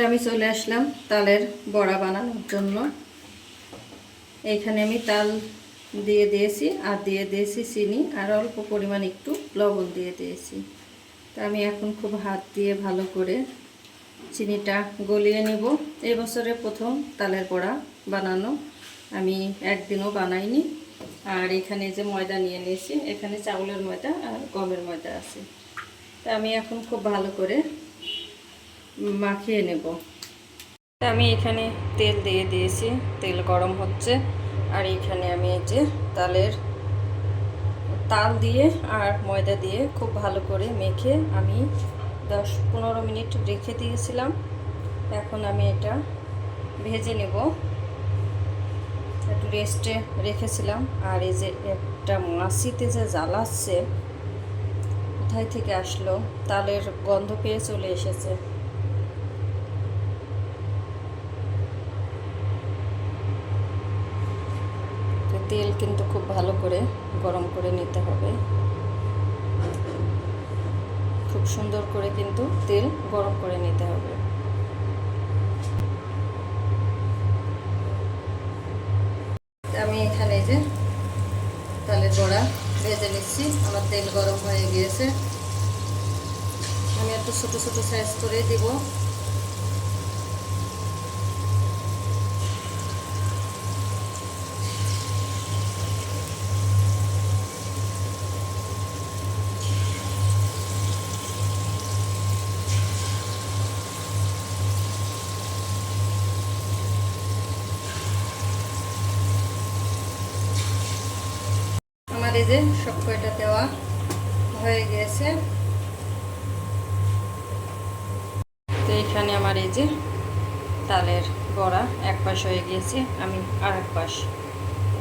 আমি চলে আসলাম তালের বড়া বানানোর জন্য। এইখানে আমি তাল দিয়ে দিয়েছি আর দিয়ে দিয়েছি চিনি আর অল্প পরিমাণ একটু লবণ দিয়ে দিয়েছি। তা আমি এখন খুব হাত দিয়ে ভালো করে চিনিটা গলিয়ে নেব। এই বছরে প্রথম তালের বড়া বানানো, আমি একদিনও বানাইনি। আর এখানে যে ময়দা নিয়ে নিয়েছি, এখানে চাউলের ময়দা আর গমের ময়দা আছে। তা আমি এখন খুব ভালো করে মাখিয়ে নেব। আমি এখানে তেল দিয়ে দিয়েছি, তেল গরম হচ্ছে। আর এখানে আমি এই যে তাল দিয়ে আর ময়দা দিয়ে খুব ভালো করে মেখে আমি 10-15 মিনিট রেখে দিয়েছিলাম। এখন আমি এটা ভেজে নেব। একটু রেস্টে রেখেছিলাম। আর এই যে একটা মাছিতে যে জ্বালাচ্ছে, কোথায় থেকে আসলো, তালের গন্ধ পেয়ে চলে এসেছে। তেল কিন্তু খুব ভালো করে গরম করে নিতে হবে। খুব সুন্দর করে কিন্তু তেল গরম করে নিতে হবে। আমি এখানে যে তালের বড়া ভেজে নিচ্ছি, আমার তেল গরম হয়ে গিয়েছে। আমি একটু ছোটো ছোটো সাইজ করে দিব। আমার এই যে সব কয়টা দেওয়া হয়ে গেছে। তো এখানে আমার এই যে তালের বড়া এক পাশ হয়ে গিয়েছে, আমি আর এক পাশ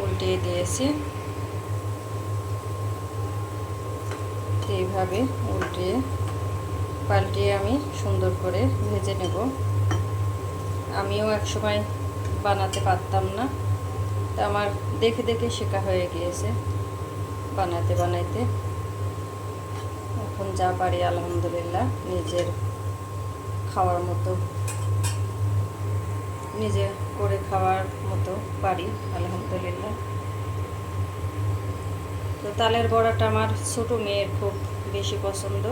উল্টিয়ে দিয়েছি। এইভাবে উল্টিয়ে পাল্টিয়ে আমি সুন্দর করে ভেজে নেব। আমিও এক সময় বানাতে পারতাম না, তা আমার দেখে দেখে শেখা হয়ে গিয়েছে বানাতে বানাইতে। এখন যা পারি আলহামদুলিল্লাহ নিজের খাওয়ার মতো, নিজে করে খাওয়ার মতো পারি আলহামদুলিল্লাহ। তো তালের বড়াটা আমার ছোট মেয়ের খুব বেশি পছন্দ,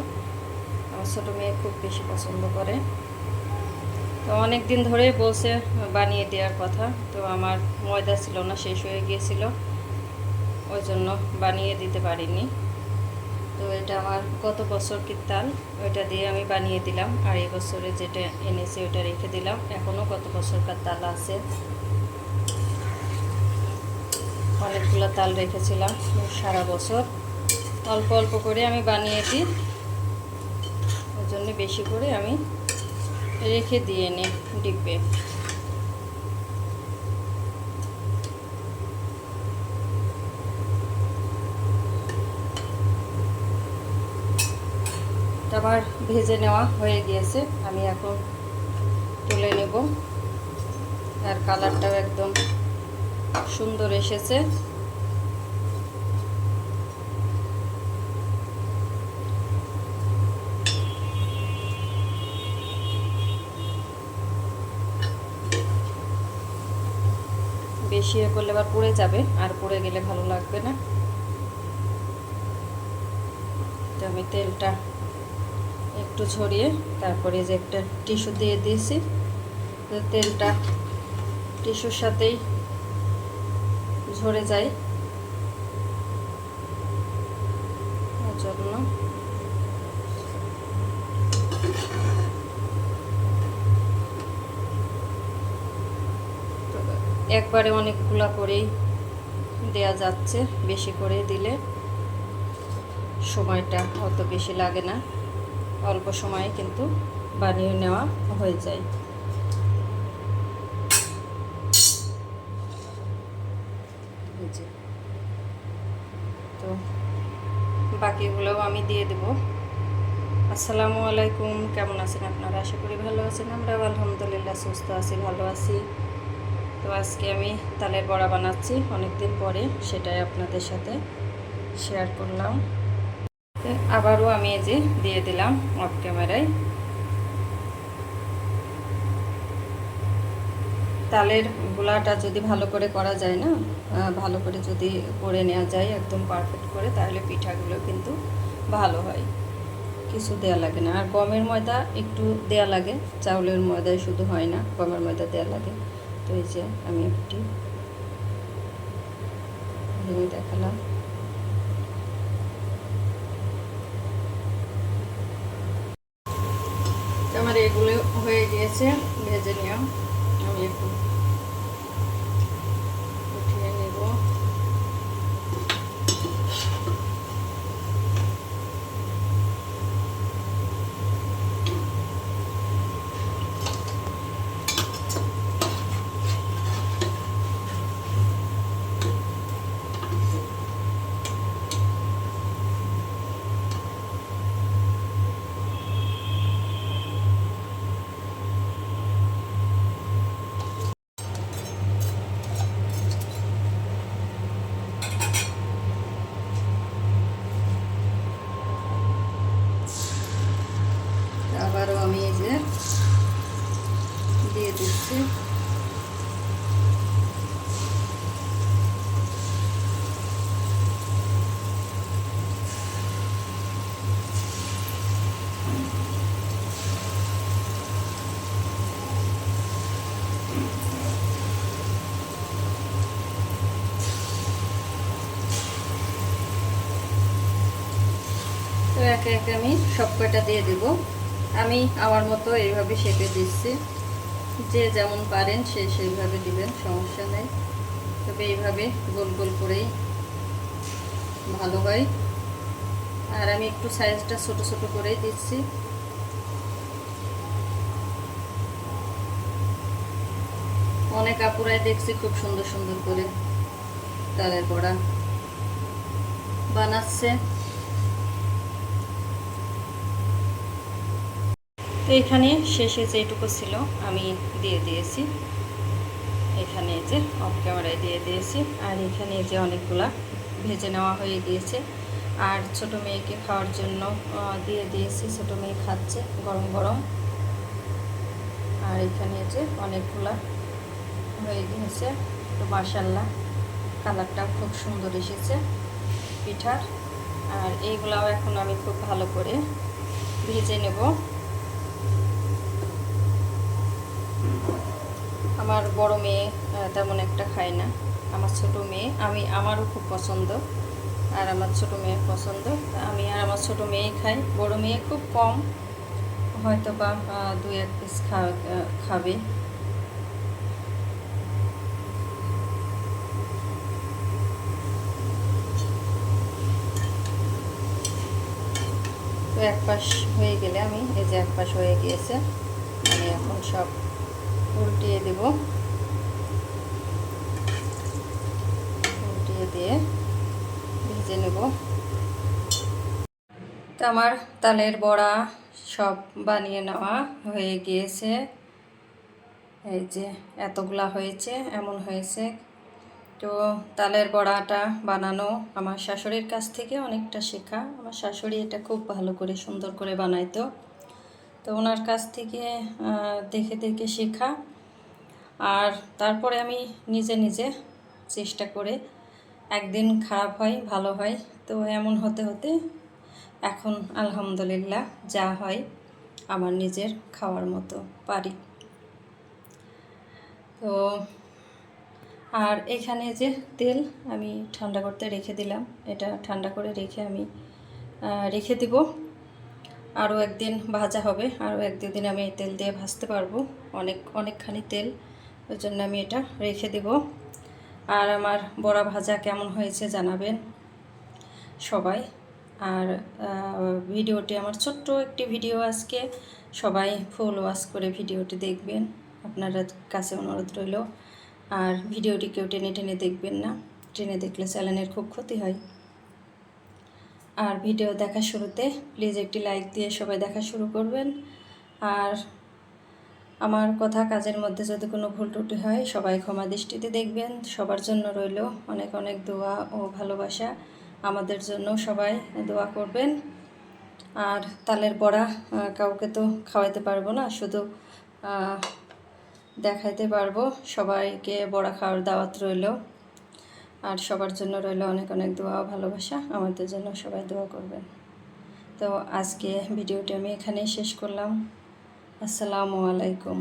আমার ছোট মেয়ে খুব বেশি পছন্দ করে। তো অনেক দিন ধরেই বলছে বানিয়ে দেওয়ার কথা, তো আমার ময়দা ছিল না, শেষ হয়ে গিয়েছিল, ওই জন্য বানিয়ে দিতে পারিনি। তো এটা আমার গত বছর কি তাল, ওইটা দিয়ে আমি বানিয়ে দিলাম। আর এই বছরে যেটা এনেছি ওইটা রেখে দিলাম। এখনও গত বছরকার তাল আছে, অনেকগুলো তাল রেখেছিলাম সারা বছর। অল্প অল্প করে আমি বানিয়ে দিই, ওই জন্য বেশি করে আমি রেখে দিয়ে নিই ডিপে। আমার ভেজে নেওয়া হয়ে গিয়েছে, আমি এখন তুলে নেব। আর কালারটাও একদম সুন্দর এসেছে। বেশি করলে আবার পুড়ে যাবে, আর পুড়ে গেলে ভালো লাগবে না। তো আমি তেলটা একটু ছড়িয়ে তারপরে যে একটা টিস্যু দিয়ে দিয়েছি, তেলটা টিস্যুর সাথেই ঝরে যায়, ওর জন্য একবারে অনেকগুলা করেই দেয়া যাচ্ছে। বেশি করে দিলে সময়টা অত বেশি লাগে না, অল্প সময়ে কিন্তু বানিয়ে নেওয়া হয়ে যায়। তো বাকিগুলোও আমি দিয়ে দেব। আসসালামু আলাইকুম, কেমন আছেন আপনারা? আশা করি ভালো আছেন। আমরাও আলহামদুলিল্লাহ সুস্থ আছি, ভালো আছি। তো আজকে আমি তালের বড়া বানাচ্ছি অনেক দিন পরে, সেটাই আপনাদের সাথে শেয়ার করলাম। আবারও আমি এই যে দিয়ে দিলাম অফ ক্যামেরায়। তালের গোলাটা যদি ভালো করে করা যায় না, ভালো করে যদি করে নেওয়া যায় একদম পারফেক্ট করে, তাহলে পিঠাগুলো কিন্তু ভালো হয়, কিছু দেয়া লাগে না। আর গমের ময়দা একটু দেয়া লাগে, চাউলের ময়দায় শুধু হয় না, গমের ময়দা দেয়া লাগে। তো এই যে আমি একটি ভেঙে দেখালাম। আমার এগুলো হয়ে গিয়েছে, ভেজে নিও। আমি একটু উঠিয়ে নেব। আবারও আমি এই যে দিয়ে দিচ্ছি। তো একে একে আমি সব কয়টা দিয়ে দেব। আমি আমার মতো এইভাবে শেপে দিচ্ছি, যে যেমন পারেন সে সেইভাবে দিবেন, সমস্যা নেই। তবে এইভাবে গোল গোল করেই ভালো হয়। আর আমি একটু সাইজটা ছোট ছোট করেই দিচ্ছি। অনেক আপুরাই দেখছি খুব সুন্দর সুন্দর করে তালের বড়া বানাচ্ছে। তো এখানে শেষে যেটুকু ছিল আমি দিয়ে দিয়েছি, এখানে যে অফ ক্যামেরায় দিয়ে দিয়েছি। আর এখানে যে অনেকগুলা ভেজে নেওয়া হয়ে গিয়েছে। আর ছোট মেয়েকে খাওয়ার জন্য দিয়ে দিয়েছি, ছোট মেয়ে খাচ্ছে গরম গরম। আর এখানে যে অনেকগুলা হয়ে গিয়েছে। তো মাশাআল্লাহ কালারটা খুব সুন্দর এসেছে পিঠার। আর এইগুলাও এখন আমি খুব ভালো করে ভেজে নেব। আমার বড় মেয়ে তেমন একটা খায় না, আমার ছোট মেয়ে, আমারও খুব পছন্দ, আর আমার ছোট মেয়ের পছন্দ। আমি আর আমার ছোট মেয়ে খাই, বড় মেয়ে খুব কম, হয়তো বা 2-1 পিস খাবে। তো এক পাশ হয়ে গেলে আমি এই যে এক পাশ হয়ে গিয়েছে, আমি এখন সব উল্টিয়ে দেব। উল্টিয়ে দিয়ে ভেজে নেব। তো আমার তালের বড়া সব বানিয়ে নেওয়া হয়ে গিয়েছে। এই যে এতগুলা হয়েছে, এমন হয়েছে। তো তালের বড়াটা বানানো আমার শাশুড়ির কাছ থেকে অনেকটা শেখা। আমার শাশুড়ি এটা খুব ভালো করে সুন্দর করে বানাইতো। তো ওনার কাছ থেকে দেখে দেখে শেখা। আর তারপরে আমি নিজে নিজে চেষ্টা করে, একদিন খারাপ হয়, ভালো হয়। তো এমন হতে হতে এখন আলহামদুলিল্লাহ যা হয় আমার নিজের খাওয়ার মতো পারি। তো আর এখানে যে তেল আমি ঠান্ডা করতে রেখে দিলাম, এটা ঠান্ডা করে রেখে আমি রেখে দিব। আরও একদিন ভাজা হবে, আরও 1-2 দিন আমি তেল দিয়ে ভাজতে পারবো, অনেকখানি তেল, ওই জন্য আমি এটা রেখে দিব। আর আমার বড়া ভাজা কেমন হয়েছে জানাবেন সবাই। আর ভিডিওটি আমার ছোট্ট একটি ভিডিও, আজকে সবাই ফুল ওয়াচ করে ভিডিওটি দেখবেন, আপনারা কাছে অনুরোধ রইল। আর ভিডিওটি কেউ টেনে টেনে দেখবেন না, টেনে দেখলে চ্যানেলের খুব ক্ষতি হয়। আর ভিডিও দেখার শুরুতে প্লিজ একটি লাইক দিয়ে সবাই দেখা শুরু করবেন। আর আমার কথা কাজের মধ্যে যদি কোনো ভুল ত্রুটি হয় সবাই ক্ষমা দৃষ্টিতে দেখবেন। সবার জন্য রইল অনেক অনেক দোয়া ও ভালোবাসা, আমাদের জন্য সবাই দোয়া করবেন। আর তালের বড়া কাউকে তো খাওয়াতে পারবো না, শুধু দেখাইতে পারবো। সবাইকে বড়া খাওয়ার দাওয়াত রইল, আর সবার জন্য রইল অনেক অনেক দোয়া ও ভালোবাসা। আমাদের জন্য সবাই দোয়া করবেন। তো আজকে ভিডিওটি আমি এখানেই শেষ করলাম। আসসালামু আলাইকুম।